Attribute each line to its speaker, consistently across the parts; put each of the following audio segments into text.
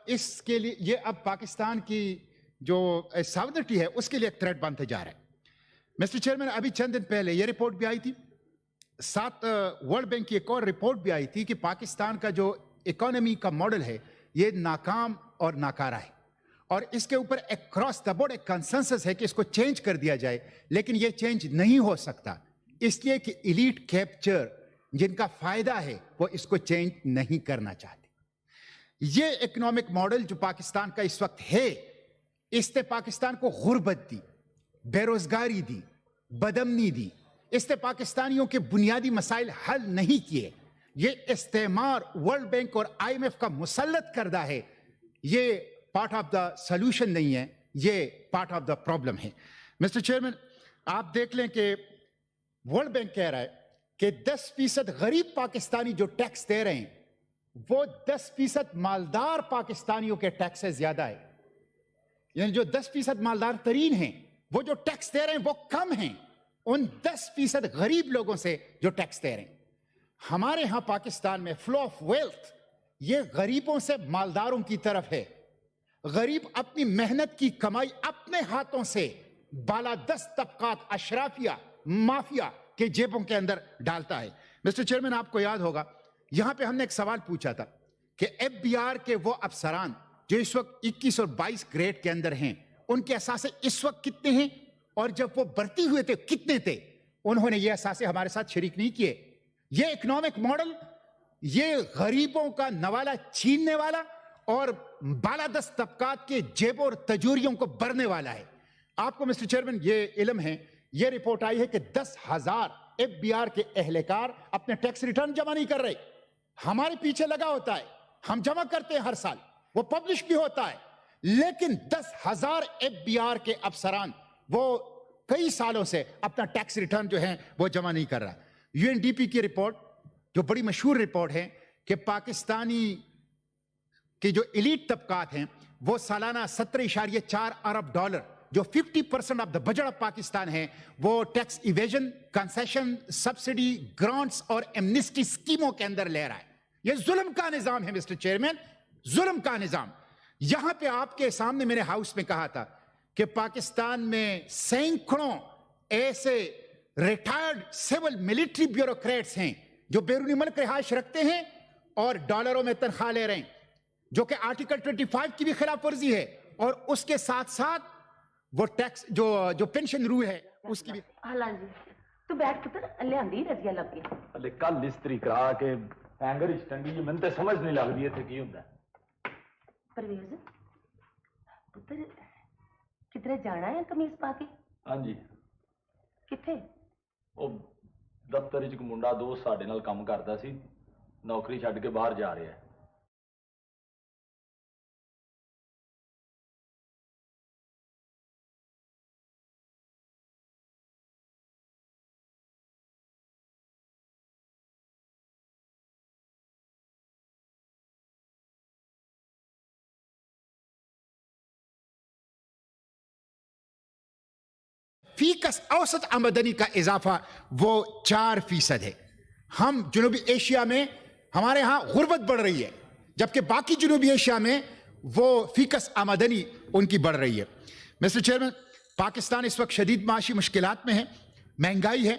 Speaker 1: اس کے لیے یہ اب پاکستان کی جو ساودرٹی ہے اس کے لیے ایک تھریٹ بنتے جا رہا ہے. مسٹر چیئرمین, ابھی چند دن پہلے یہ رپورٹ بھی آئی تھی, ساتھ ورلڈ بینک کی ایک اور رپورٹ بھی آئی تھی کہ پاکستان کا جو اکانومی کا ماڈل ہے یہ ناکام اور ناکارہ ہے, اور اس کے اوپر اکراس دا بورڈ ایک کنسنسس ہے کہ اس کو چینج کر دیا جائے, لیکن یہ چینج نہیں ہو سکتا اس لیے کہ ایلیٹ کیپچر جن کا فائدہ ہے وہ اس کو چینج نہیں کرنا چاہتے. یہ اکنامک ماڈل جو پاکستان کا اس وقت ہے, اس نے پاکستان کو غربت دی, بے روزگاری دی, بدامنی دی, اس نے پاکستانیوں کے بنیادی مسائل حل نہیں کیے. یہ استعمار ورلڈ بینک اور آئی ایم ایف کا مسلط کردہ ہے. یہ پارٹ آف دا سلوشن نہیں ہے, یہ پارٹ آف دا پرابلم ہے. مسٹر چیئرمین, آپ دیکھ لیں کہ ورلڈ بینک کہہ رہا ہے کہ 10% غریب پاکستانی جو ٹیکس دے رہے ہیں وہ 10% مالدار پاکستانیوں کے ٹیکس سے زیادہ ہے. یعنی جو 10% مالدار ترین ہیں وہ جو ٹیکس دے رہے ہیں وہ کم ہیں ان 10% غریب لوگوں سے جو ٹیکس دے رہے ہیں. ہمارے ہاں پاکستان میں فلو آف ویلتھ یہ غریبوں سے مالداروں کی طرف ہے. غریب اپنی محنت کی کمائی اپنے ہاتھوں سے بالادست طبقات, اشرافیہ, مافیا کے جیبوں کے اندر ڈالتا ہے. مسٹر چیئرمین, آپ کو یاد ہوگا یہاں پہ ہم نے ایک سوال پوچھا تھا کہ ایف بی آر کے وہ افسران جو اس وقت 21 اور 22 گریڈ کے اندر ہیں ان کے اثاثے اس وقت کتنے ہیں, اور جب وہ بھرتی ہوئے تھے کتنے تھے. انہوں نے یہ اثاثے ہمارے ساتھ شریک نہیں کیے. یہ اکنامک ماڈل یہ غریبوں کا نوالا چھیننے والا اور بالادست طبقات کے جیبوں اور تجوریوں کو بھرنے والا ہے. آپ کو مسٹر چیئرمین یہ علم ہے, یہ رپورٹ آئی ہے کہ 10,000 ایف بی آر کے اہلکار اپنے ٹیکس ریٹرن جمع نہیں کر رہے. ہمارے پیچھے لگا ہوتا ہے, ہم جمع کرتے ہیں ہر سال, وہ پبلش بھی ہوتا ہے, لیکن 10,000 ایف بی آر کے افسران وہ کئی سالوں سے اپنا ٹیکس ریٹرن جو ہے وہ جمع نہیں کر رہا. یو این ڈی پی کی رپورٹ جو بڑی مشہور رپورٹ ہے کہ پاکستانی کے جو ایلیٹ طبقات ہیں وہ سالانہ 17.4 ارب ڈالر جو 50% of the budget of Pakistan ہے وہ tax evasion, concession, subsidy, grants اور ایمنسٹی اسکیموں کے اندر لے رہا ہے. یہ ظلم کا نظام ہے مسٹر چیئرمین, ظلم کا نظام. یہاں پہ آپ کے سامنے میں نے ہاؤس میں کہا تھا کہ پاکستان میں سینکڑوں ایسے ریٹائرڈ سول ملٹری بیوروکریٹس ہیں جو بیرونی ملک رہائش رکھتے ہیں اور ڈالروں میں تنخواہ لے رہے ہیں, جو کہ آرٹیکل 25 کی بھی خلاف ورزی ہے, اور اس کے ساتھ ساتھ وہ ٹیکس جو پینشن رول ہے اس کی بھی.
Speaker 2: ہاں جی, تو بیٹھ پتر اللہ اندی رضی اللہ کی
Speaker 3: اللہ کل اس طریقہ کے اینگر اسٹنڈی من تے سمجھ نہیں لگ رہی ہے کہ ہوندا ہے.
Speaker 2: پرویز پتر کدھر جانا ہے قمیض پا کے؟
Speaker 3: ہاں جی.
Speaker 2: کتھے؟
Speaker 3: وہ دفتر وچ منڈا دوست ساڈے نال کام کردا سی, نوکری چھڈ کے باہر جا رہا ہے.
Speaker 1: فیکس اوسط آمدنی کا اضافہ وہ 4% ہے. ہم جنوبی ایشیا میں ہمارے ہاں غربت بڑھ رہی ہے, جبکہ باقی جنوبی ایشیا میں وہ فیکس آمدنی ان کی بڑھ رہی ہے. مسٹر چیئرمین, پاکستان اس وقت شدید معاشی مشکلات میں ہے. مہنگائی ہے,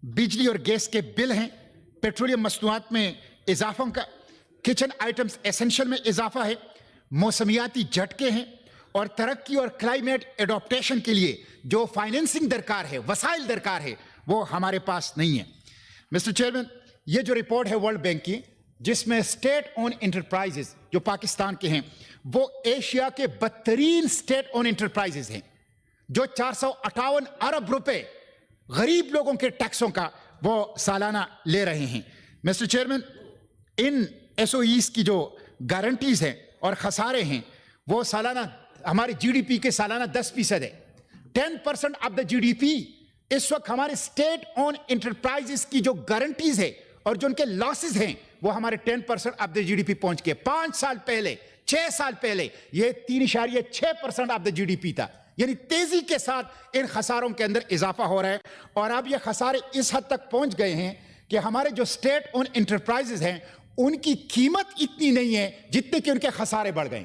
Speaker 1: بجلی اور گیس کے بل ہیں, پیٹرولیم مصنوعات میں اضافوں کا, کچن آئٹمز ایسنشل میں اضافہ ہے, موسمیاتی جھٹکے ہیں, اور ترقی اور کلائمیٹ ایڈاپٹیشن کے لیے جو فائنینسنگ درکار ہے, وسائل درکار ہے, وہ ہمارے پاس نہیں ہے. مسٹر چیئرمین, یہ جو رپورٹ ہے ورلڈ بینک کی جس میں اسٹیٹ اون انٹرپرائزز جو پاکستان کے ہیں وہ ایشیا کے بدترین اسٹیٹ اون انٹرپرائزز ہیں, جو 458 ارب روپے غریب لوگوں کے ٹیکسوں کا وہ سالانہ لے رہے ہیں. مسٹر چیئرمین, ان ایس او ایز کی جو گارنٹیز ہیں اور خسارے ہیں وہ سالانہ ہماری جی ڈی پی کے سالانہ 10% ہے. 10% of the G D P اس وقت ہمارے اسٹیٹ اون انٹرپرائزز کی جو گارنٹیز ہے اور جو ان کے لاسز ہیں وہ ہمارے 10% of the G D P پہنچ گئے. 5 سال پہلے 6 سال پہلے یہ 3.6% of the G D P تھا. یعنی تیزی کے ساتھ ان خساروں کے اندر اضافہ ہو رہا ہے, اور اب یہ خسارے اس حد تک پہنچ گئے ہیں کہ ہمارے جو اسٹیٹ اون انٹرپرائزز ہیں ان کی قیمت اتنی نہیں ہے جتنے کہ ان کے خسارے بڑھ گئے.